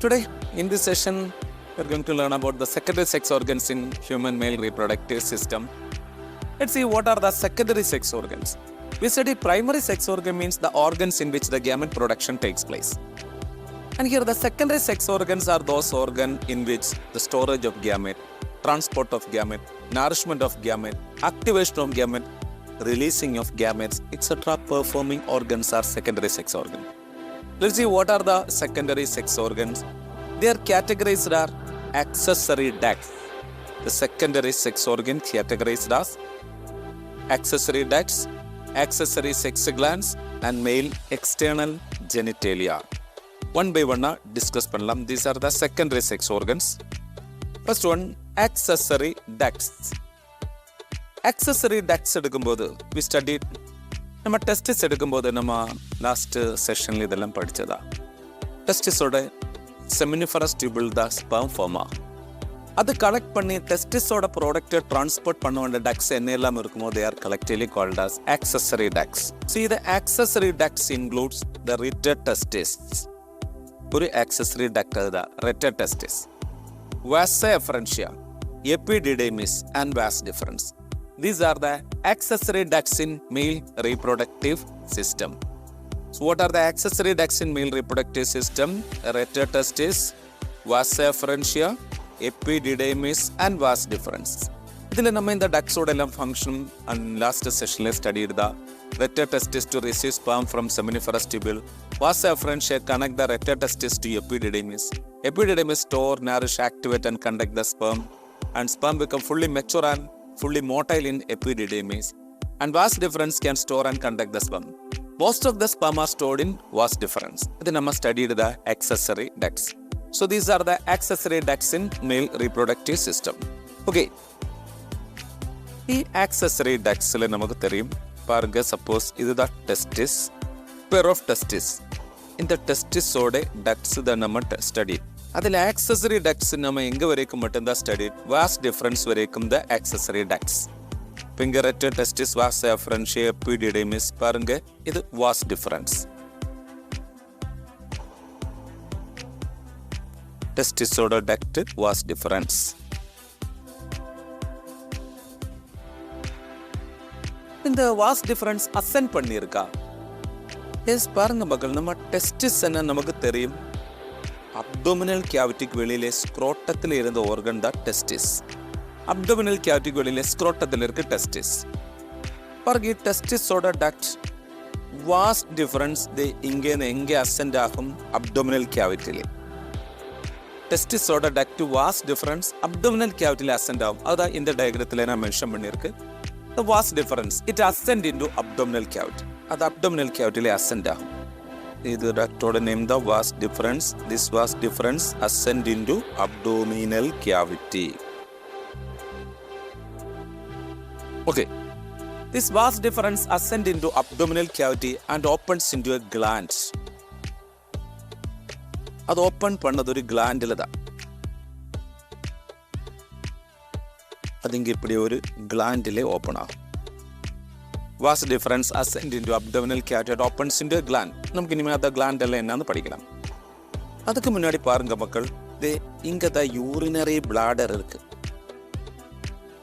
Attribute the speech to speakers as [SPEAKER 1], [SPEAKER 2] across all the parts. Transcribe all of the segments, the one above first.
[SPEAKER 1] Today, in this session, we are going to learn about the secondary sex organs in human male reproductive system. Let's see what are the secondary sex organs. We studied primary sex organ means the organs in which the gamete production takes place. And here the secondary sex organs are those organs in which the storage of gamete, transport of gamete, nourishment of gamete, activation of gamete, releasing of gametes, etc. performing organs are secondary sex organs. Let's see what are the secondary sex organs. They are categorized as accessory ducts. The secondary sex organ categorized as accessory ducts, accessory sex glands, and male external genitalia. One by one discuss pannalam. These are the secondary sex organs. First one, accessory ducts. Accessory ducts എടുക്കുമ്പോൾ we studied நம்ம testis எடுக்கும்போது நம்ம last செஷனில் இதெல்லாம் படித்ததா. டெஸ்டிஸோட seminiferous tuple தான் sperm pharma. அது collect பண்ணி டெஸ்டிஸோட ப்ராடக்டை டிரான்ஸ்போர்ட் பண்ண வேண்டிய டக்ஸ் என்ன எல்லாம் இருக்குமோ they are collectively called as accessory ducts. See, the accessory ducts includes the retracted testis. ഒരു accessory duct അതുதான் retracted testis, vasa efferentia, epididymis and vas deferens. These are the accessory ducts in male reproductive system. So what are the accessory ducts in male reproductive system? Retracted testis, vasa efferentia, epididymis and vas deferens. ഇതിൽ നമ്മൾ இந்த ഡക്ട്സോടെല്ലാം function last സെഷനിൽ study ചെയ്ത retracted testis to receive sperm from seminiferous tubule, vasa efferentia connect the retracted testis to epididymis. Epididymis store, nourish, activate and conduct the sperm, and sperm become fully mature and fully motile in epididymis, and vas deferens can store and conduct the sperm. Most of the sperm are stored in vas deferens. Then we studied the accessory ducts. So these are the accessory ducts in male reproductive system. Okay, the accessory ducts le namakku theriyum paranga. Suppose idu the testis, pair of testis. In the testis ode ducts the nama study. അതിൽ accessory ducts നമ്മൾ എங்கே വരേക്കും മറ്റും study vas deferens വരേക്കും the accessory ducts. പിങ്കററ്റ് testis vas efferentia epididymis பாருங்க ഇത് vas deferens. ടെസ്റ്റിസോட ഡക്ட் வாஸ் டிஃபரன்ஸ். இந்த வாஸ் டிஃபரன்ஸ் அசென்ட் பண்ணியிருக்கா? எஸ் பாருங்க மக்கள், நம்ம டெஸ்டிஸ் என்ன நமக்கு தெரியும். അബ്ഡോമിനൽ ക്യാവിറ്റിക്ക് വെളിയിലെ സ്ക്രോട്ടത്തിൽ ഇരുന്ന ഓർഗൻ ദ ടെസ്റ്റിസ്. അബ്ഡോമിനൽ ക്യാവിറ്റിക്ക് വെളിയിലെ സ്ക്രോട്ടത്തിൽ ഇருக்கு ടെസ്റ്റിസ്. பாருங்க டெஸ்டிஸோட டக்ட் வாஸ் டிஃபரன்ஸ் தே இங்கேருந்து எங்கே அசென்ட் ஆகும்? அப்டோமினல் கேவிட்டியில். டெஸ்டிஸோட டக்ட் வாஸ் டிஃபரன்ஸ் அப்டோமினல் கேவிட்டியில் அசென்ட் ஆகும். அதான் இந்த டயக்ரத்தில் நான் மென்ஷன் பண்ணியிருக்கு. The vas deferens it ascend into abdominal cavity. அது abdominal cavity ascend ஆகும். இது டாக்டரோட நேம் தான் vas deferens. This vas deferens ascend into abdominal cavity. Okay, this vas deferens ascend into abdominal cavity and opens into a gland. அது open பண்ணது ஒரு கிளாண்டில் தான். அது இங்கே இப்படி ஒரு கிளாண்டிலே ஓப்பன் ஆகும். Was deferens ascent into abdominal cavity opens into gland. நமக்கு இனிமேல் அந்த கிளாண்ட் எல்லாம் என்னன்னு படிக்கலாம். அதுக்கு முன்னாடி பாருங்க மக்கள், இங்கே தான் யூரினரி பிளாடர் இருக்கு.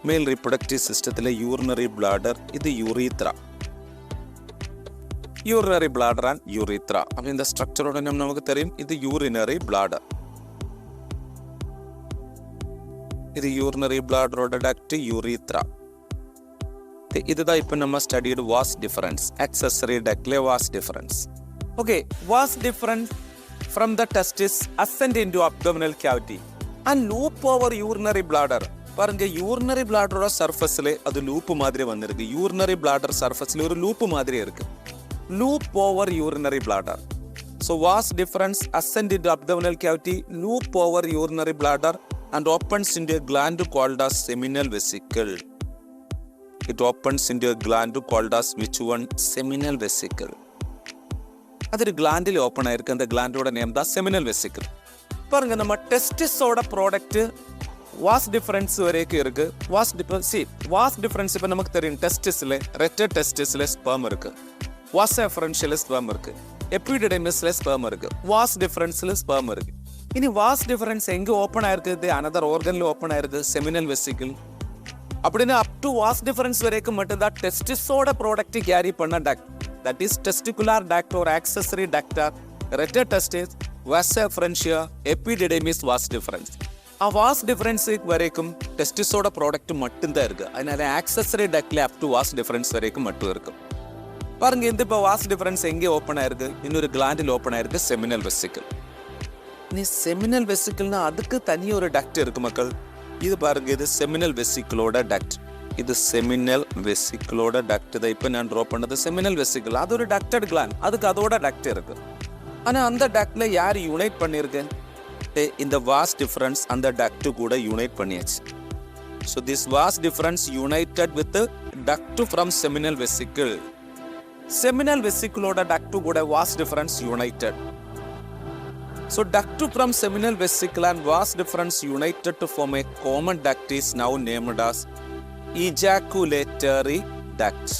[SPEAKER 1] மேல் ரிப்ரொடக்டிவ் சிஸ்டத்தில் யூரினரி பிளாடர், இது urethra. Urinary bladder and urethra அப்படி இந்த ஸ்ட்ரக்சரோட நமக்கு தெரியும். இது யூரினரி பிளாடர். இது யூரினரி பிளாடரோட டக்ட் யூரித்ரா. இதுதான் இப்போ நம்ம ஸ்டடிடு வாஸ் டிஃபரன்ஸ். ஆக்சஸரி டக்ட்ல vas deferens. Okay, vas deferens from the testis ascend into abdominal cavity and loop over urinary bladder. பாருங்க, யூரினரி பிளாடரோட சர்ஃபஸ்ல அது லூப் மாதிரி வந்திருக்கு. யூரினரி பிளாடர் சர்ஃபஸ்ல ஒரு லூப் மாதிரி இருக்கு. Loop over urinary bladder. So was deferens ascent into abdominal cavity, loop over urinary bladder and opens into a gland called as seminal vesicle. It opens into a gland called as which one? Seminal vesicle. അതൊരു ഗ്ലാൻഡിൽ open ആയിരിക്കും. அந்த ഗ്ലാൻഡோட name தான் seminal vesicle. பாருங்க, நம்ம டெஸ்டிஸோட product was deferens வரைக்கும் இருக்கு. Was difference இப்போ நமக்கு தெரியும். டெஸ்டிஸில் ரெட்டட் டெஸ்டிஸில் ஸ்பெர்ம் இருக்கு. வாஸ் எஃபரன்ஷியல் ஸ்பெர்ம் இருக்கு. எபிடிடைமிஸ்ல ஸ்பெர்ம் இருக்கு. வாஸ் டிஃபரன்ஸ்ல ஸ்பெர்ம் இருக்கு. இனி வாஸ் டிஃபரன்ஸ் எங்கே ஓப்பன் ஆயிருக்குது? அனதர் ஆர்கன்ல ஓப்பன் ஆயிருக்கு, செமினல் வெசிக்கிள். அப்படின்னு அப் டு வாஸ் டிஃபரன்ஸ் வரைக்கும் மட்டும்தான் டெஸ்டிஸோட ப்ராடக்ட் கேரி பண்ண duct. That is testicular duct ஒரு ஆக்சசரி டக்டர், ரெட்டர் vas efferentia, epididymis vas deferens. Vas டிஃபரன்ஸுக்கு வரைக்கும் டெஸ்டிஸோட ப்ராடக்ட் மட்டும்தான் இருக்கு. அதனால ஆக்சசரி டக்ட்ல அப் டு வாஸ் டிஃபரன்ஸ் வரைக்கும் மட்டும் இருக்கும். பாருங்க, இந்த இப்போ வாஸ் டிஃபரன்ஸ் எங்கே ஓப்பன் ஆயிருக்கு? இன்னொரு கிளாண்டில் ஓப்பன் ஆயிருக்கு, செமினல் வெசிக்கிள். நீ செமினல் வெசிக்கிள்னா அதுக்கு தனி ஒரு டக்ட் இருக்கு மக்கள். இது பாருங்க, இது செமினல் வெசிக்கிளோட டக்ட். இது செமினல் வெசிக்கிளோட டக்ட் தான். இப்போ நான் ட்ரா பண்ணது செமினல் வெசிக்கிள். அது ஒரு டக்டட் கிளாண்ட், அதுக்கு அதோட டக்ட் இருக்கு. ஆனால் அந்த டக்ட்ல யார் யுனைட் பண்ணியிருக்கு? இந்த வாஸ் டிஃபரன்ஸ் அந்த டக்ட் கூட யுனைட் பண்ணியாச்சு. So this vas deferens united with duct from seminal vesicle. Seminal வெசிக்கிளோட டக்ட் கூட vas deferens united. So duct from seminal vesicle and vas deferens united to form a common duct is now named as ejaculatory duct.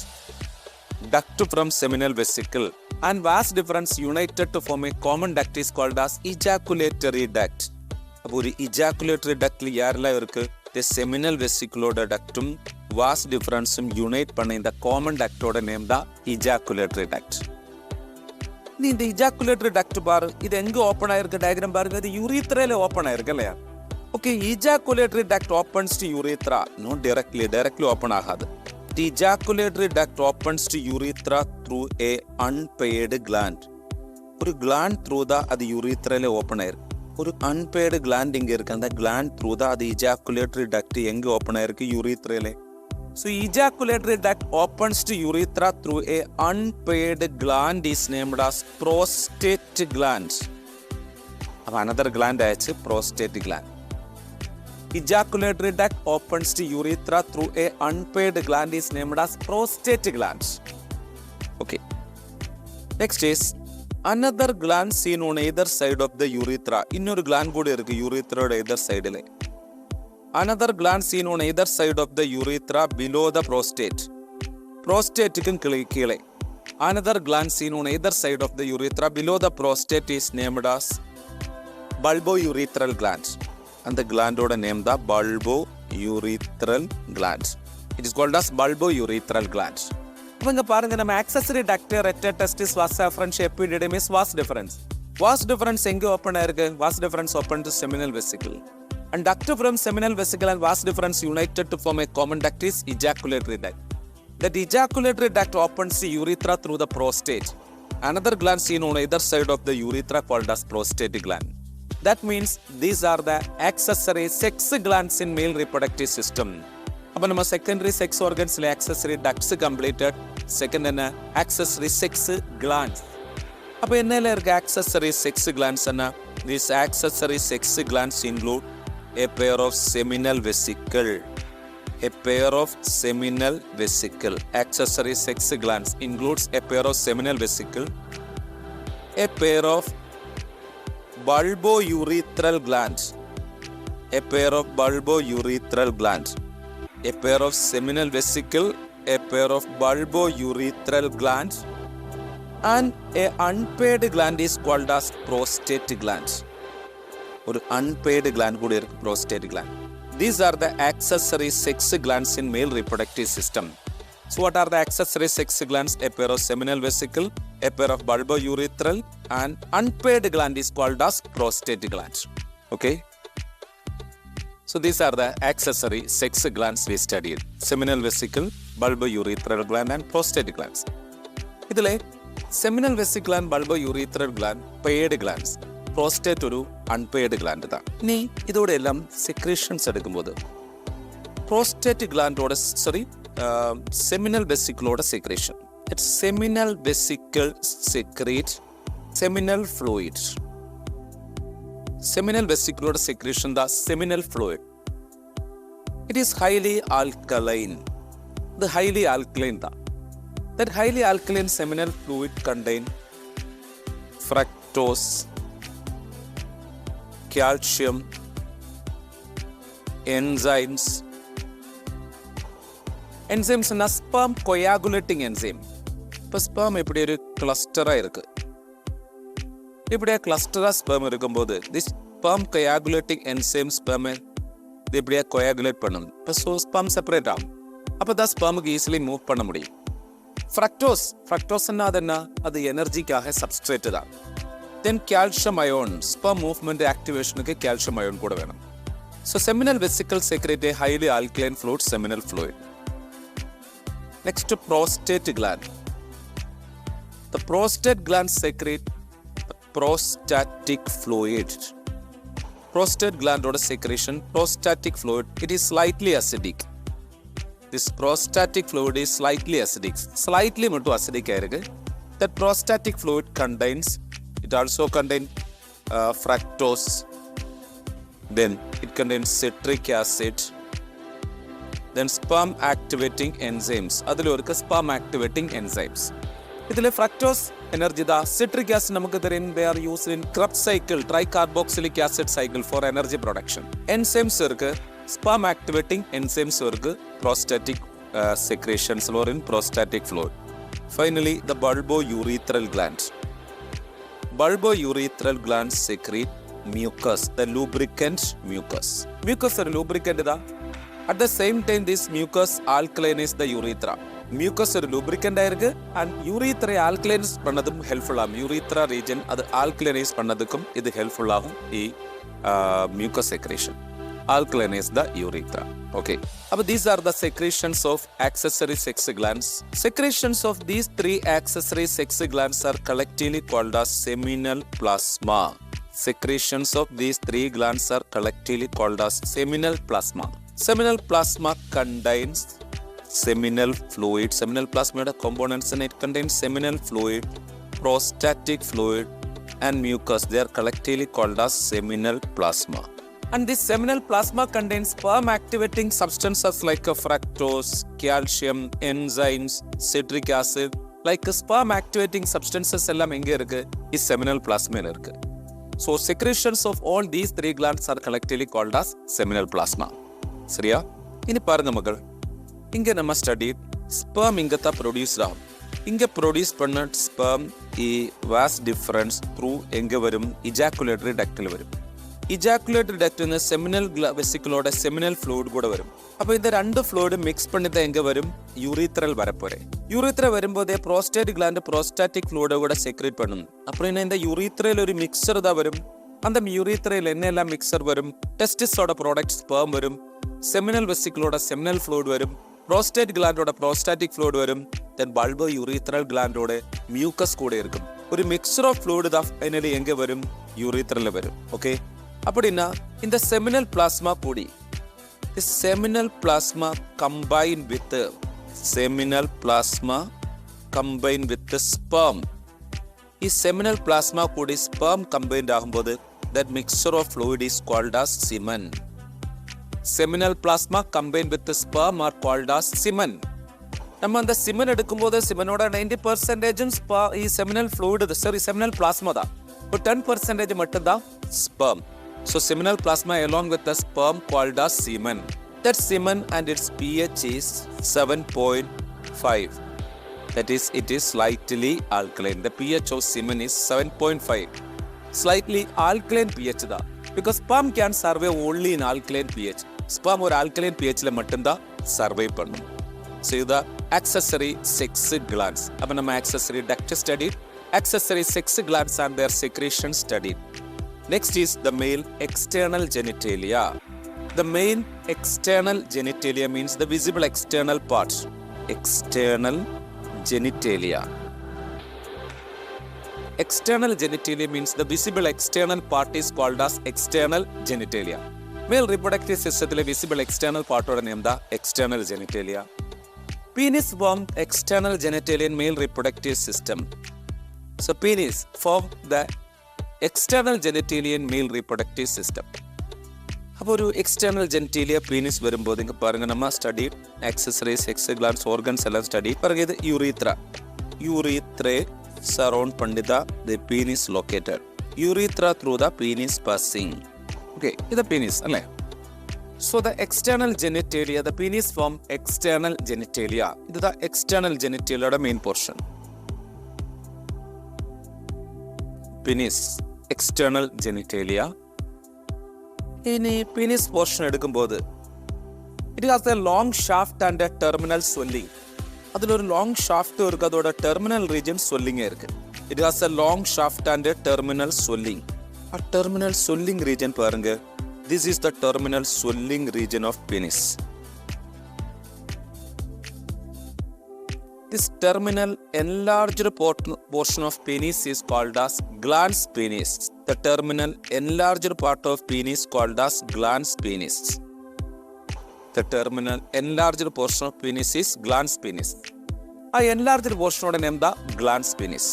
[SPEAKER 1] Duct from seminal vesicle and vas deferens united to form a common duct is called as ejaculatory duct. அப்போ ஒரு ejaculatory ductல யாரெல்லாம் இருக்கு? The seminal vesicle ductum vas deferensum unite பண்ண இந்த common ductோட name தான் ejaculatory duct. நீ இந்த இஜாக்குலேட்டரி duct பாரு, இது எங்க ஓப்பன் ஆயிருக்கு? டயக்ராம் பாருங்க, இது யூரித்ரால ஓப்பன் ஆயிருக்கு இல்லையா? Okay, ejaculatory duct opens to urethra. No, directly open ஆகாது. The ejaculatory duct opens to urethra through a unpaired gland. ஒரு கிளாண்ட் த்ரூ தான் அது யூரித்ரால ஓப்பன் ஆயிருக்கு. ஒரு அன்பெய்டு கிளாண்ட் இங்க இருக்கு. அந்த கிளாண்ட் த்ரூ தான் அது இஜாக்குலேட்டரி டக்ட் எங்க ஓப்பன் ஆயிருக்கு? யூரித்ரால. So ejaculatory duct opens to urethra through a unpaired gland is named as prostate gland. Another gland is prostate gland. Ejaculatory duct opens to urethra through a unpaired gland is named as prostate gland. Okay. Next is another gland seen on either side of the urethra. Innor gland kuda irukku urethra oda either side le. Another gland seen on either side of the urethra below the prostate. Prostate kile. Another gland seen on either side of the urethra below the prostate is named as bulbourethral gland. And the gland oda name the bulbourethral gland. It is called as bulbourethral gland. இங்க பாருங்க, நம்ம accessory duct, ரெட்டர் testis, vas efferentia, epididymis, vas deferens. Vas deferens எங்க open ஆயிருக்கு? Vas deferens open to seminal vesicle. And duct from seminal vesicle and vas deferens united to form a common duct is ejaculatory duct. That ejaculatory duct opens the urethra through the prostate. Another gland seen on either side of the urethra called as prostate gland. That means these are the accessory sex glands in male reproductive system. அப்போ நம்ம secondary sex organs ல accessory ducts completed. Second என்ன? Accessory sex glands. அப்போ என்னல இருக்கு accessory sex glands என்ன? These accessory sex glands include a pair of seminal vesicle. A pair of seminal vesicle. Accessory sex glands includes a pair of seminal vesicle, a pair of bulbourethral glands, a pair of bulbourethral glands, a pair of seminal vesicle, a pair of bulbourethral glands, and a unpaired gland is called as prostate gland. ஒரு unpaired gland கூட இருக்கு, prostate gland. These are the accessory sex glands in male reproductive system. So what are the accessory sex glands? A pair of seminal vesicle, a pair of bulbourethral, and unpaired gland is called as prostate gland. Okay. So these are the accessory sex glands we studied. Seminal vesicle, bulbourethral gland, and prostate glands. ഇതിലെ seminal vesicle and bulbourethral gland paired glands. Prostate ഒരു unpaired gland தான். ഇനി ഇതോടെ എല്ലാം secretions എടുക്കുമ്പോൾ prostate ഗ്ലാൻഡോടെ seminal വെസിക്കിളോടെ secretion. Seminal vesicle secrete seminal fluid. Seminal വെസിക്കിളോടെ secretion the seminal fluid. It is highly alkaline. ഇത് ഹൈലി ആൽക്കലൈൻ தான். That highly alkaline seminal fluid contain fructose, calcium, enzymes. Enzymes na sperm coagulating enzyme. இப்போ sperm இப்படி ஒரு cluster இருக்கு. இப்படி cluster sperm இருக்கும்போது this sperm coagulating enzyme sperm இது இப்படியே coagulate பண்ணும். இப்போ ஸோ sperm செப்பரேட் ஆகும். அப்போ தான் ஸ்பெர்முக்கு ஈஸிலி மூவ் பண்ண முடியும். ஃப்ரக்டோஸ்ன்னா அது என்ன? அது எனர்ஜிக்காக சப்ஸ்ட்ரேட் தான். Then calcium ion, sperm movement ஆக்டிவேஷனுக்கு கால்சியம் அயோன் கூட வேணும். So seminal vesicle secrete a highly alkaline fluid, seminal fluid. Next, prostate gland. The prostate gland secrete the prostatic fluid. Prostate gland or secretion, prostatic fluid, it is slightly acidic. This prostatic fluid is slightly acidic. Slightly more acidic. That prostatic fluid contains, it also contains fructose. Then it contains citric acid. Then sperm activating enzymes. அதில் இருக்க sperm activating enzymes. இதில் fructose energy da. Citric acid நமக்கு தெரியும், they are used in Krebs cycle, tricarboxylic acid cycle for energy production. Enzymes இருக்கு, sperm activating enzymes இருக்கு, prostatic secretions or in prostatic fluid. Finally, the bulbourethral gland. Bulbourethral glands secrete mucus, the lubricant mucus. Mucus is a lubricant da. At the same time, this mucus alkalinizes the urethra. Mucus is a lubricant and urethra alkalinize பண்ணதும் helpful ஆகும். Urethra region அது alkalinize பண்ணதுக்கும் இது helpful ஆகும். Mucus secretion alkalinize the urethra. Okay. But these are the secretions of accessory sex glands. Secretions of these three accessory sex glands are collectively called as seminal plasma. Secretions of these three glands are collectively called as seminal plasma. Seminal plasma contains seminal fluid. Seminal plasma components and it contains seminal fluid, prostatic fluid and mucus. They are collectively called as seminal plasma. And this seminal plasma contains sperm activating substances like fructose, calcium, enzymes, citric acid. Like sperm activating substances எல்லாம் எங்கே இருக்கு? is seminal plasma இருக்கு. So secretions of all these three glands are collectively called as seminal plasma. சரியா? இனி பாருங்க மக்கள், இங்க நம்ம ஸ்டடி ஸ்பெர்ம் இங்க தான் ப்ரொடியூஸ் ஆகும். இங்க ப்ரொடியூஸ் பண்ண ஸ்பெர்ம் வாஸ் டிஃபரன்ஸ் த்ரூ எங்க வரும்? இஜாக்குலேட்டரி டக்டில் வரும். இஜாக்குலேட்டரி டக்ட் செமினல் வெசிக்கிளோட செமினல் ஃப்ளூயிட் கூட வரும். அப்போ இந்த ரெண்டு ஃப்ளூயிடு மிக்ஸ் பண்ணி தான் எங்க வரும்? யூரித்ரல் வரப்போறேன். யூரித்ரா வரும்போதே ப்ரோஸ்டேட் கிளாண்ட் ப்ரோஸ்டாட்டிக் ஃப்ளூயிட கூட செக்ரேட் பண்ணும். அப்புறம் இந்த யூரித்ரல் ஒரு மிக்சர் தான் வரும். அந்த யூரித்ரல் என்னெல்லாம் மிக்சர் வரும்? டெஸ்டிஸோட ப்ராடக்ட் ஸ்பெர்ம் வரும், செமினல் வெசிக்கிளோட செமினல் ஃப்ளூயிட் வரும், ப்ரோஸ்டேட் கிளாண்டோட ப்ரோஸ்டாட்டிக் ஃப்ளூயிட் வரும், தென் பல்போ யூரித்ரல் கிளாண்டோட மியூக்கஸ் கூட இருக்கும். ஒரு மிக்சர் ஆஃப் ஃப்ளூயிட் தான் ஃபைனலி எங்கே வரும்? யூரித்ரல்ல வரும். ஓகே, அப்படின்னா இந்த செமினல் பிளாஸ்மா கூடி seminal plasma combine with seminal plasma combine with sperm. ഈ സെമിനൽ പ്ലാസ്മ കൂടി സ്പെർം കമ്പൈൻഡ് ആകുമ്പോൾ that mixture of fluid is called as semen. Seminal plasma combined with the sperm are called as semen. நம்ம அந்த semen எடுக்கும்போது செமனோட 90% ഈ seminal fluid seminal plasma தான். இப்போ 10% மட்டும்தான் sperm. So seminal plasma along with the sperm called as semen. That semen and its pH is 7.5. That is, it is slightly alkaline. The pH of semen is 7.5. Slightly alkaline pH da. Because sperm can survive only in alkaline pH. Sperm or alkaline pH la mattumda survive pannum. So the accessory sex glands. Appo nama accessory duct studied, accessory sex glands and their secretion studied. Next is the male external genitalia. The male external genitalia means the visible external part. External genitalia. External genitalia means the visible external part is called as external genitalia. Male reproductive system visible external part oda name da external genitalia. Penis form external genitalia in male reproductive system. So penis form the external genitalia in male reproductive system. അപ്പോൾ ഒരു external ജെനിറ്റീലിയ penis വരുമ്പോൾ നിങ്ങൾക്ക് പറയുക നമ്മൾ study accessories sex glands organs എല്ലാം study പറയുന്നത് യൂറീത്രയെ surround പണ്ടിത the penis located urethra through the penis passing. Okay, ഇത് പീനിസ് അല്ലേ? So the external genitalia, the penis form external genitalia. ഇത് ദ എക്സ്റ്റേണൽ ജെനിറ്റേലിയയുടെ main portion. Penis external genitalia. ഇനി penis portion എടുക്കുമ്പോൾ it has a long shaft and a terminal swelling. അതിലൊരു long shaft ഇருக்கு, അതോടെ terminal region swelling ഇருக்கு. It has a long shaft and a terminal swelling. ആ terminal swelling region பாருங்க. This is the terminal swelling region of penis. This terminal enlarged portion of penis is called as glans penis. The terminal enlarged part of penis called as glans penis. The terminal enlarged portion of penis is glans penis. ആ enlarged portion name the glans penis.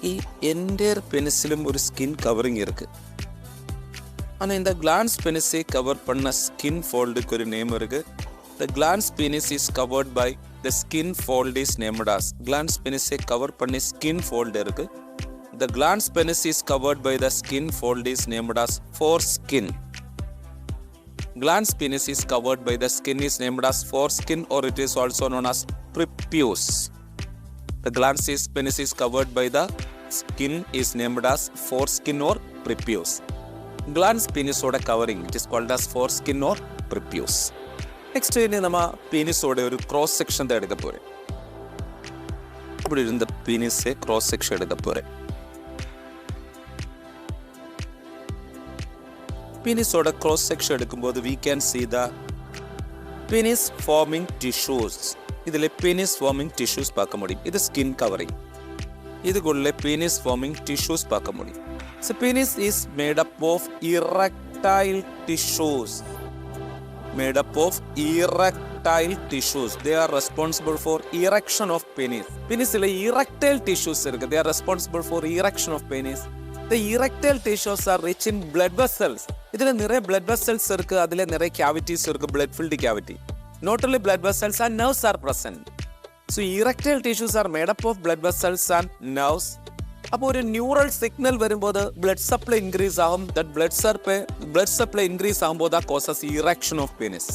[SPEAKER 1] ഈ entire penisലും ഒരു skin covering இருக்கு. ஆனா இந்த glans penis cover பண்ண skin fold க்கு ஒரு name இருக்கு. The glans penis is covered by the skin fold is named as glans penis cover பண்ணி skin fold இருக்கு. The glans penis is covered by the skin fold is named as foreskin. Glans penis is covered by the skin is named as foreskin, or it is also known as prepuce. The glans penis is covered by the skin is named as foreskin or prepuce. Glans penis oda covering it is called as foreskin or prepuce. Next ഇനി നമ്മ പീനിസോടെ ഒരു cross section എടുക്ക പോരെ. ഇവിടെ ഇരുന്ന penis cross section എടുക്ക പോരെ. പീനിസോടെ cross section എടുക്കുമ്പോൾ we can see the penis forming tissues. ഇതിലെ penis forming tissues பார்க்க முடியும். இது skin covering. இதுக்குள்ள penis forming tissues பார்க்க முடியும். So penis is made up of erectile tissues. Made up of erectile tissues. They are responsible for erection of penis. Penisile erectile tissues irukku. They are responsible for erection of penis. The erectile tissues are rich in blood vessels. Idile nire blood vessels irukku, adile nire cavities irukku, blood filled cavity. Not only blood vessels and nerves are present. So erectile tissues are made up of blood vessels and nerves. അപ്പോൾ ഒരു neural signal വരുമ്പോൾ blood supply increase ആകും. That blood supply increase ആകുമ്പോൾ that causes erection of penis.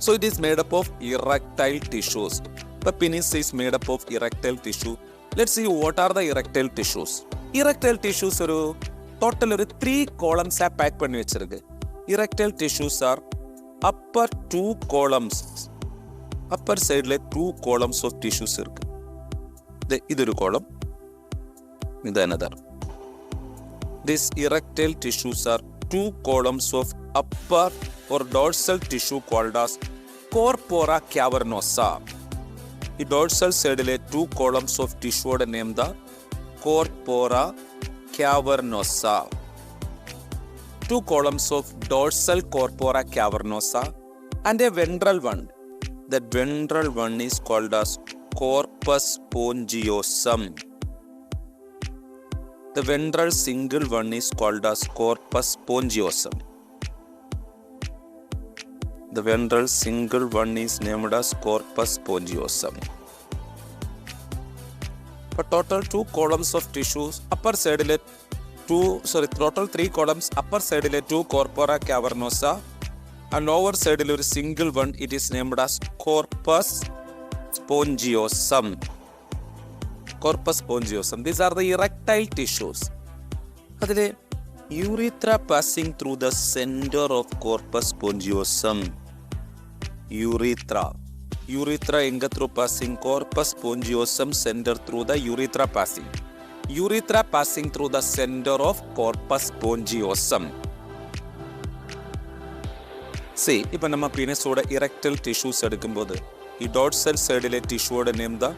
[SPEAKER 1] So it is made up of erectile tissues. The penis is made up of erectile tissue. Let's see what are the erectile tissues. Erectile tissues ഒരു total ഒരു 3 columns pack பண்ணி വെച്ചിருக்கு. Erectile tissues are upper 2 columns. Upper സൈഡിലെ 2 columns of tissues ഇருக்கு. ഇതൊരു column, ഇത് another. These erectile tissues are 2 columns of upper or dorsal tissue called as corpora cavernosa. ഈ dorsal സൈഡിലെ 2 columns of tissue name the corpora cavernosa. 2 columns of dorsal corpora cavernosa and a ventral one. The ventral one is called as corpus spongiosum. The ventral single one is called as corpus spongiosum. The ventral single one is named as corpus spongiosum. For total 2 columns of tissues, upper side total 3 columns, upper side 2 corpora cavernosa and lower side ഒരു single one, it is named as corpus spongiosum. Corpus spongiosum. These are the erectile tissues. അതിലെ urethra passing through the center of corpus spongiosum. Urethra Enga through passing corpus spongiosum center through the urethra passing. Urethra passing through the center of corpus spongiosum. See, ഇപ്പൊ നമ്മ പീനസോടെ erectile tissues എടുക്കുമ്പോൾ ഈ dorsal സൈഡിലെ ടിഷ്യൂടെ name the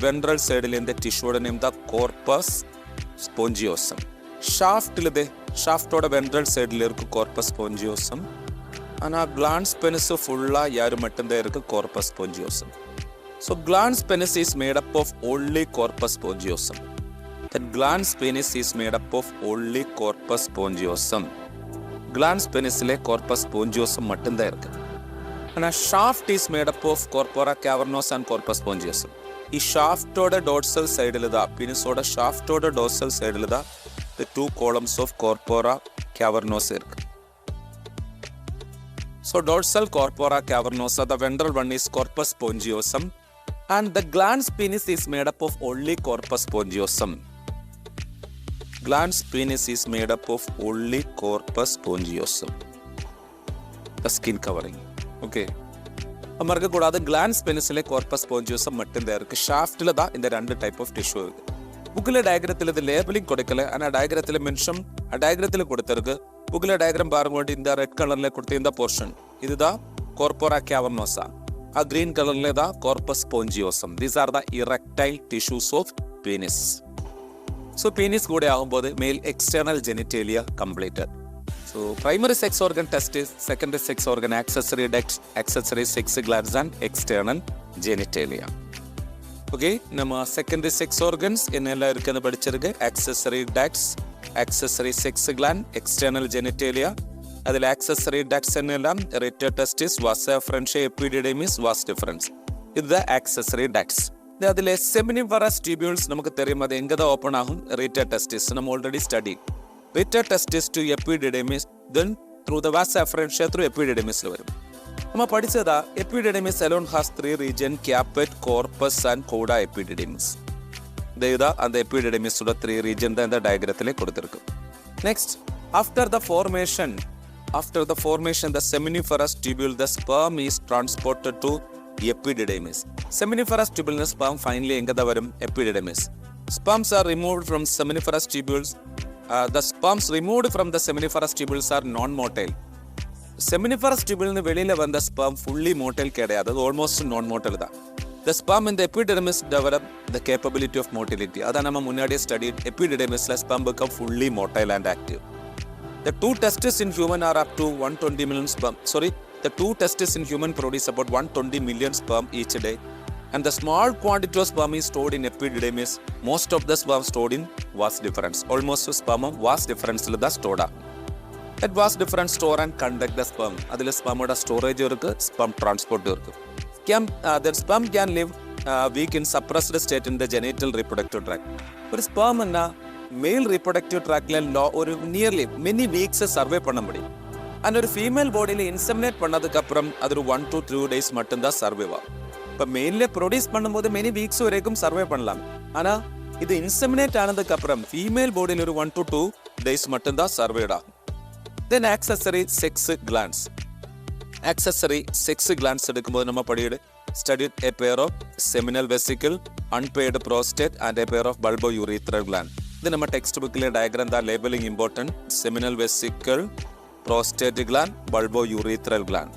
[SPEAKER 1] ventral സൈഡിലെ ടിഷ്യൂടെ name the corpus സ്പോഞ്ചിയോസം. ஷாஃப்டோட ventral சைடில் இருக்குது corpus ஸ்பாஞ்சியோசம். ஆனால் glands penis ஃபுல்லாக யார் மட்டும்தான் இருக்குது corpus spongiosum. So glans penis is made up of only corpus spongiosum. That glans penis is made up of only corpus spongiosum. Glans penisile corpus spongiosum மட்டும்தான் இருக்கு. ஆனா shaft is made up of corpora cavernosa and corpus spongiosum. ഈ ഷാഫ്റ്റോടെ dorsal സൈഡിൽ ഇതാ പെനിസോടെ ഷാഫ്റ്റോടെ dorsal സൈഡിൽ ഇതാ the 2 columns of corpora cavernosa இருக்கு. So dorsal corpora cavernosa, the ventral one is corpus spongiosum and the glans penis is made up of only corpus spongiosum. Glans penis is made up of only corpus spongiosum. outer skin covering. Okay. അമ്മർക്ക് കൂടാതെ glance പെനിസിലെ corpus സ്പോഞ്ചിയോസം മട്ടിൻ്റെ ഇருக்கு ഷാഫ്റ്റിൽ தான் இந்த രണ്ട് type of tissue இருக்கு. புக்கில் டயக்ரத்தில் இது labelling கொடுக்கல ஆனால் டயக்ரத்தில் mention டயக்ரத்தில் கொடுத்துருக்கு. புக்கில் டயக்ராம் பாருங்க இந்த ரெட் கலரில் கொடுத்த இந்த போர்ஷன் இதுதான் corpora cavernosa. ആ ഗ്രീൻ കളറിലേതാ corpus spongiosum. These are the erectile tissues of penis. So penis കൂടെ ആകുമ്പോൾ male external genitalia completed. So primary sex organ test is secondary sex organ accessory ducts, accessory sex glands and external genitalia. Okay, நம்ம secondary sex organs என்னெல்லாம் இருக்குன்னு படிச்சிருக்கு. accessory ducts, accessory sex gland, external genitalia. அதில் accessory ducts என்னெல்லாம் retor testis, vas efferents, epididymis, vas deferens. இதுதான் accessory ducts. அதில் seminiferous tubules நமக்கு தெரியும். அது எங்கே தான் ஓப்பன் ஆகும்? retor testis நம்ம already study. Retor testis to epididymis, then through the vas efferents through epididymis വരും. നമ്മൾ പഠിച്ചതാ epididymis alone has three regions, caput, corpus and coda epididymis. ഇതാ அந்த epididymis ഉള്ള three regions இந்த ഡയഗ്രത്തിൽ കൊടുത്തിരിക്കും. Next, after the formation, the seminiferous tubule, the sperm is transported to epididymis. Seminiferous tubule sperm finally എങ്കത വരും? epididymis. Sperms are removed from seminiferous tubules. The sperms removed from the seminiferous tubules are non-motile. Seminiferous tubule നിന്ന് വെളിയിൽ വന്ന sperm fully motile கிடையாது. அது almost non-motile தான். The sperm in the epididymis develop the capability of motility. அதான் நம்ம முன்னாடியே studied. Epididymisல sperm become fully motile and active. The two testes in human are up to 120 million sperm. The two testes in human produce about 120 million sperm each day. And the small quantity of sperm is stored in epididymis. Most of the sperm stored in vas deferens. Almost sperm vas deferens is stored. That vas deferens store and conduct the sperm. Adile sperm storage irukku, sperm transport irukku. The sperm can live weak in suppressed state in the genital reproductive tract. But sperm enna male reproductive tract or nearly many weeks survey panna mudiyum. And ஒரு female body inseminate பண்ணதுக்கு அப்புறம் அது 1 to 2 days மட்டும் தான் survey ஆகும். இப்போ மெயிலில் produce பண்ணும்போது மெனி வீக்ஸ் வரைக்கும் சர்வே பண்ணலாம். ஆனால் இது இன்செமினேட் ஆனதுக்கு அப்புறம் ஃபீமேல் பாடியில் ஒரு 1 to 2 days மட்டும்தான் சர்வேட் ஆகும். Then accessory sex glands. Accessory sex glands எடுக்கும்போது நம்ம studied a pair of seminal vesicle, unpaired prostate and a pair of bulbourethral gland. இது நம்ம டெக்ஸ்ட் புக்கில் டயக்ராம் தான் labelling important. Seminal vesicle, prostate gland, bulbourethral gland.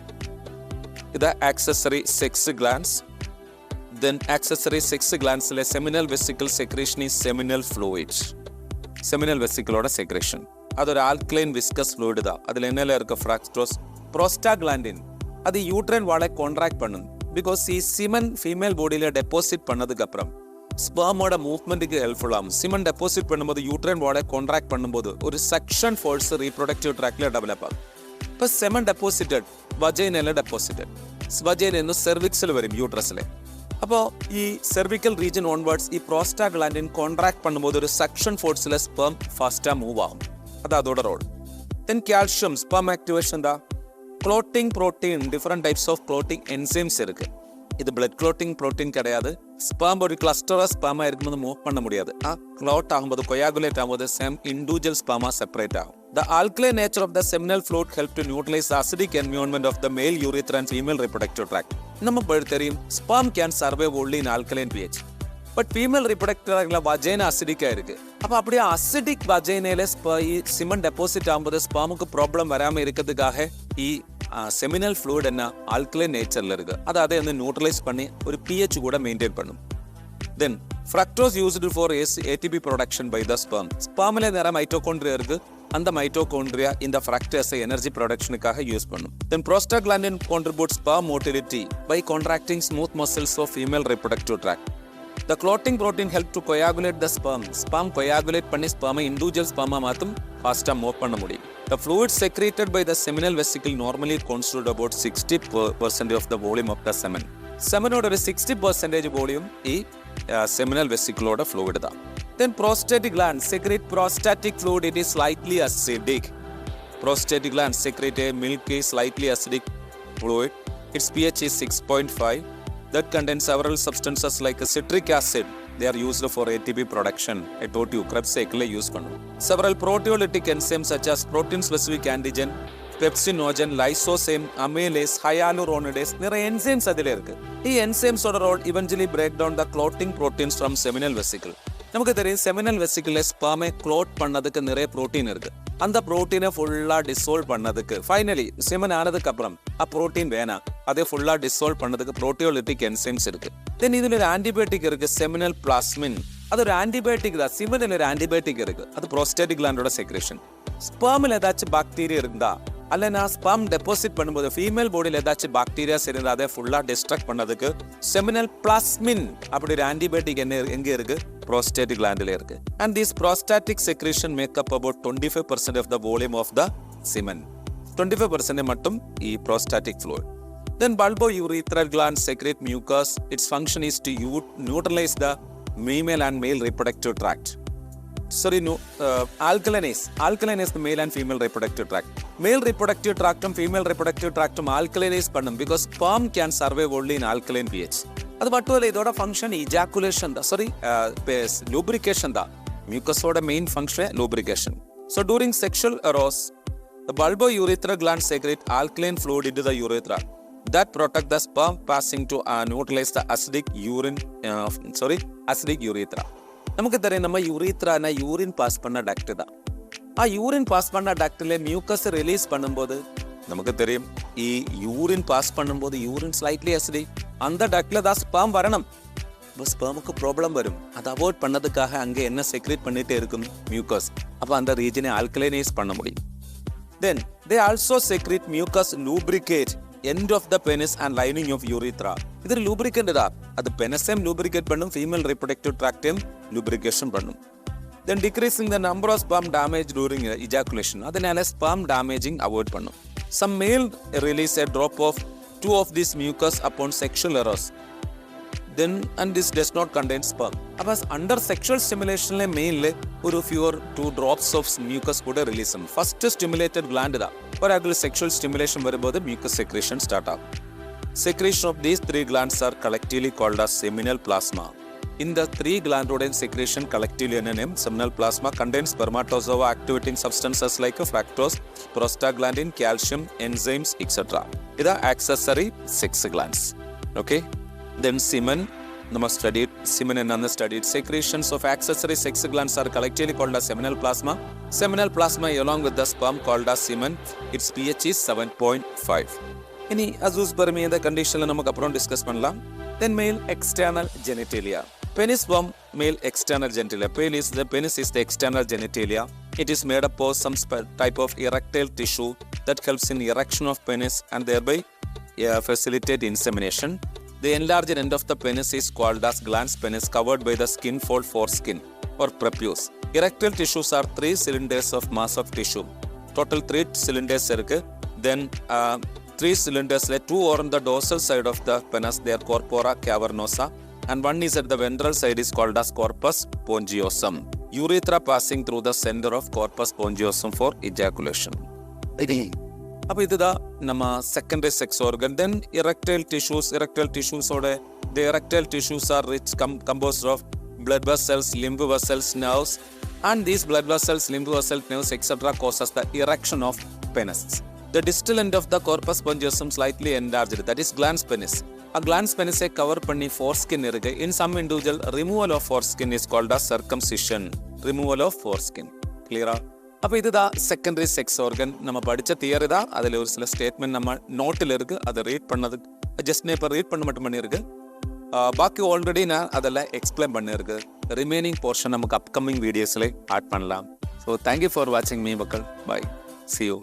[SPEAKER 1] இது accessory sex glands. Then accessory sex glands le seminal vesicle secretion is seminal fluid. Seminal vesicle oda secretion. அது ஒரு alkaline viscous fluid தான். அதில் என்னெல்லாம் இருக்க fructose, prostaglandin. அது uterine வாலை contract பண்ணும். பிகாஸ் சிமன் ஃபீமேல் பாடியில் டெபாசிட் பண்ணதுக்கு அப்புறம் ஸ்பெர்மோட மூவ்மெண்ட்டுக்கு ஹெல்ப்ஃபுல் ஆகும். சிமன் டெபாசிட் பண்ணும்போது யூட்ரைன் வாலை கான்ட்ராக்ட் பண்ணும்போது ஒரு செக்ஷன் ஃபோர்ஸ் ரீப்ரொடக்டிவ் ட்ராக்ல டெவலப் ஆகும். இப்போ செமன் டெபாசிட்டட் വജൈനയിൽ ഡെപ്പോസിറ്റഡ്. വജൈനയിൽ നിന്ന് സെർവിക്സിൽ വരും യൂട്രസിലെ. അപ്പോൾ ഈ സെർവിക്കൽ റീജിയൻ ഓൺവേർഡ്സ് ഈ പ്രോസ്റ്റാഗ്ലാൻഡിൻ കോൺട്രാക്ട് பண்ணும்போது ഒരു സെക്ഷൻ ഫോഴ്സിൽ സ്പെർം ഫാസ്റ്റാ മൂവ് ആകും. അത് അതോടെ role. Then calcium sperm activation എന്താ? Clotting protein, different types of clotting എൻസൈம்ஸ் இருக்கு. இது பிளட் க்ளோட்டிங் ப்ரோட்டீன் கிடையாது. ஸ்பெர்ம் ஒரு கிளஸ்டராக ஸ்பெர்மாக இருக்கும்போது மூவ் பண்ண முடியாது. க்ளாட் ஆகும்போது கொயாகுலேட் ஆகும்போது இண்டிவிஜுவல் ஸ்பெர்மாக செப்பரேட் ஆகும். The alkaline nature of the seminal fluid help to neutralize the acidic environment of the male urethra and female reproductive tract. நம்ம தெரியும் sperm can survive only in alkaline pH. But female reproductive tractல vagina acidic இருக்கு. அப்ப அப்படியே acidic vaginaல semen deposit ஆகும்போது spermக்கு problem வராம இருக்கிறதுக்காக ഈ seminal fluid என்ன alkaline natureல இருக்கு. அதை வந்து நியூட்ரலைஸ் பண்ணி ஒரு pH கூட மெயின்டைன் பண்ணும். Then fructose used for ATP production by the sperm. Spermல நிறைய மைட்டோகாண்ட்ரியா இருக்கு. அந்த மைட்டோகாண்ட்ரியா இந்த ஃப்ரக்டேஸை எனர்ஜி ப்ரொடக்ஷனுக்காக யூஸ் பண்ணும். Then prostaglandin contributes sperm motility by contracting smooth muscles of female reproductive tract. The clotting protein help to coagulate the sperm. Sperm coagulate பண்ணி sperm individual sperm மாத்தும், ஃபாஸ்டா move பண்ண முடியும். The fluid secreted by the seminal vesicle normally constitute about 60% of the volume of the semen. Semenோட ஒரு 60% volume ഈ seminal vesicle fluid தான். Then prostatic gland secrete prostatic fluid. It is slightly acidic. Prostatic gland secrete a milky slightly acidic fluid. Its pH is 6.5. That contains several substances like citric acid. They are used for ATP production. I told you Krebs cycle use பண்ணும். Several proteolytic enzymes such as protein specific antigen, pepsinogen, lysozyme, amylase, hyaluronidase நிறைய enzymes அதில் இருக்கு. ഈ എൻസൈംസோட role eventually break down the clotting proteins from seminal vesicle. நமக்கு தெரியும் seminal வெசிக்கிள்ல ஸ்பெர்மை cloud பண்ணதுக்கு நிறைய புரோட்டீன் இருக்கு. அந்த புரோட்டீனை ஃபுல்லா டிசால்வ் பண்ணதுக்கு ஃபைனலி செமன் ஆனதுக்கு அப்புறம் புரோட்டீன் வேணாம், அதை ஃபுல்லா டிசால்வ் பண்ணதுக்கு புரோட்டியோலிட்டிக் என்சைம்ஸ் இருக்கு. தென் இதுல ஒரு ஆன்டிபயோட்டிக் இருக்கு, செமினல் பிளாஸ்மின். அது ஒரு ஆன்டிபயோட்டிக் தான். செமினல் ஒரு ஆன்டிபயோட்டிக் இருக்கு, அது ப்ரோஸ்டாட்டிக் கிளாண்டோட செக்ரேஷன். ஸ்பெர்மில் ஏதாச்சும் பாக்டீரியா இருந்தா அல்லனா ஸ்பெர்ம் டெபாசிட் பண்ணும்போது ஃபீமேல் பாடியில் ஏதாச்சும் பாக்டீரியாஸ் இருந்தால் அதை ஃபுல்லாக டிஸ்ட்ராக்ட் பண்ணதுக்கு செமினல் பிளாஸ்மின் அப்படி ஒரு ஆன்டிபயோட்டிக் எங்கே இருக்கு? ப்ரோஸ்டாட்டிக் கிளாண்டில் இருக்கு. And this prostatic secretion make up about 25% of the volume of the semen. 25% மட்டும் ഈ prostatic fluid. Then bulbourethral glands secrete mucus. Its function is to neutralize the female and male reproductive tract. Alkalinase. Alkalinase the male and female reproductive tract. Male reproductive tract and female reproductive tract alkalinase pannum because sperm can survive only in alkaline pH. அது மட்டும் இல்லை, இதோட function ejaculation தான். lubrication தான். Mucus-ஓட main function lubrication. So during sexual arousal, the bulbourethral glands secrete alkaline fluid into the urethra that protect the sperm passing to neutralize the acidic urethra. நமக்கு தெரியும் நம்ம யூரித்ரானா urine pass பண்ண duct தான். Urine pass பண்ண டக்ட்ல mucus release பண்ணும்போது நமக்கு தெரியும் ഈ யூரின் பாஸ் பண்ணும்போது யூரின் ஸ்லைட்லி அசிடிக். அந்த டக்ட்ல தான் ஸ்பெர்ம் வரணும். ஸ்பெர்முக்கு ப்ராப்ளம் வரும். அதை அவாய்ட் பண்ணதுக்காக அங்கே என்ன செக்ரேட் பண்ணிட்டே இருக்கும்? மியூக்கஸ். அப்போ அந்த ரீஜனை ஆல்கலைனைஸ் பண்ண முடியும். தென் they also secrete mucus lubricate end of the penis and lining of urethra. இது lubricant தான். அது penisம் lubricate பண்ணும், female reproductive tractம் lubrication பண்ணும். Then decreasing the number of sperm damage during ejaculation. அதனால sperm damaging avoid பண்ணும். Some male release a drop of 2 of this mucus upon sexual arousal. Then and this does not contain sperm. அப்ப under sexual stimulationல male ஒரு fewer 2 drops of mucus கூட release பண்ணும். First stimulated gland தான். For actual sexual stimulation வரும்போது mucus secretion start ஆகும். Secretion of these 3 glands are collectively called as seminal plasma. இந்த 3 gland-ஓட secretion collectively என்ன name? Seminal plasma contains spermatozoa activating substances like fructose, prostaglandin, calcium, enzymes, etc. இது accessory sex glands. Okay? Then semen, we studied semen and studied secretions of accessory sex glands are collectively called as seminal plasma. Seminal plasma along with the sperm called as semen. Its pH is 7.5. இனி அசூஸ்பெர்மி இந்த கண்டிஷன்ல நமக்கு அப்புறம் discuss பண்ணலாம். Then male external genitalia. Penis worm, male external genitalia. Penis is the external genitalia. It is made up of some type of erectile tissue that helps in erection of penis and thereby facilitate insemination. The enlarged end of the penis is called as glans penis, covered by the skin fold foreskin or prepuce. Erectile tissues are 3 cylinders of mass of tissue. Total 3 cylinders irukku. Then 3 cylinders, 2 are on the dorsal side of the penis, they are corpora cavernosa, and one is at the ventral side is called as corpus spongiosum. Urethra passing through the center of corpus spongiosum for ejaculation. அப்போ இதுதான் நம்ம secondary sex organ. தென் erectile tissues ஓட the erectile tissues are rich composed of blood vessels, lymph vessels, nerves, and these blood vessels, lymph vessels, nerves, etc. causes the erection of penis. The distal end of the corpus spongiosum slightly enlarged, that is glans penis. A glans penis cover பண்ணி foreskin இருக்கு. In some individual, removal of foreskin is called as circumcision. Removal of foreskin. Clear? அப்போ இதுதான் secondary sex organ. நம்ம படித்த theory தான். அதில் ஒரு சில ஸ்டேட்மெண்ட் நம்ம நோட்டில் இருக்குது, அதை ரீட் பண்ணது ஜஸ்ட் நான் இப்போ ரீட் பண்ண மட்டும் பண்ணியிருக்கு. பாக்கி ஆல்ரெடி நான் அதெல்லாம் எக்ஸ்பிளைன் பண்ணியிருக்கு. ரிமைனிங் போர்ஷன் நமக்கு அப்கமிங் வீடியோஸில் ஆட் பண்ணலாம். ஸோ தேங்க்யூ ஃபார் வாட்சிங் மீ மக்கள். Bye, see you.